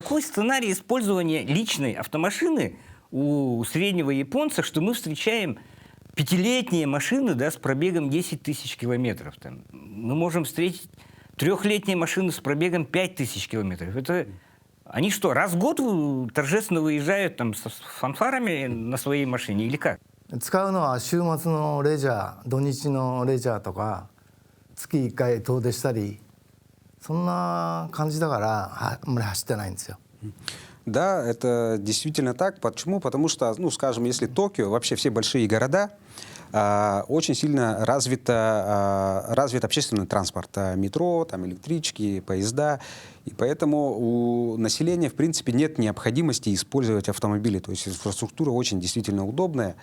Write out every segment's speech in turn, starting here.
Какой сценарий использования личной автомашины у среднего японца, что мы встречаем пятилетние машины, да, с пробегом 10 тысяч километров? Там. Мы можем встретить трехлетние машины с пробегом 5 тысяч километров. Это... Они что, раз в год торжественно выезжают там, с фанфарами на своей машине или как? 使うのは週末のレジャー、土日のレジャーとか、月1回遠出したり、そんな感じだからあんまり走ってないんですよ。Да, это действительно так. Почему? Потому что, ну, скажем, если Токио, вообще все большие города, очень сильно развит общественный транспорт, метро, там, электрички, поезда. И поэтому у населения, в принципе, нет необходимости использовать автомобили. То есть инфраструктура очень действительно удобная.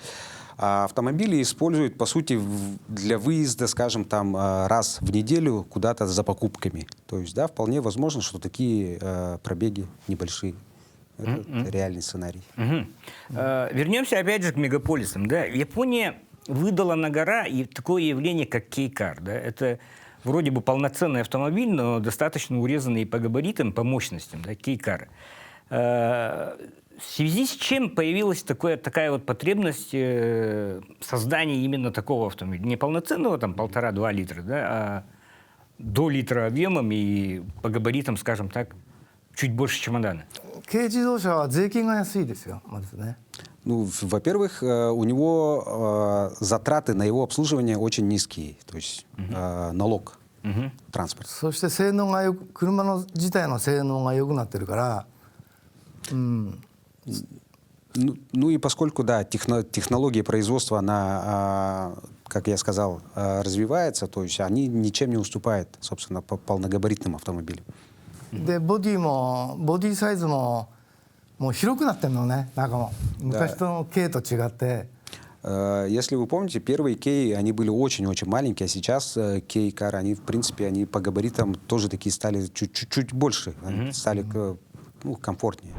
А автомобили используют, по сути, для выезда, скажем, там, раз в неделю куда-то за покупками. То есть, да, вполне возможно, что такие пробеги небольшие. Это реальный сценарий. Вернемся опять же к мегаполисам. Да? Япония выдала на гора и такое явление, как кейкар. Да? Это вроде бы полноценный автомобиль, но достаточно урезанный по габаритам, по мощностям, да? Кейкар. В связи с чем появилась такая вот потребность создания именно такого автомобиля? Не полноценного, там, 1,5-2 литра, да, а до литра объемом и по габаритам, скажем так, чуть больше чемодана. 軽自動車は税金が安いですよ、まずね。Ну, во-первых, у него затраты на его обслуживание очень низкие, то есть налог, транспорт. そして性能が車の自体の性能が良くなってるから、Ну и поскольку, да, технология производства, она, как я сказал, развивается, то есть они ничем не уступают, собственно, полногабаритным автомобилям. でボディサイズももう広くなってるのね、中も昔の軽と違って。Если вы помните, первые кей, они были очень-очень маленькие, а сейчас кей-кар, они, в принципе, они по габаритам тоже такие стали чуть-чуть больше, стали, ну, комфортнее.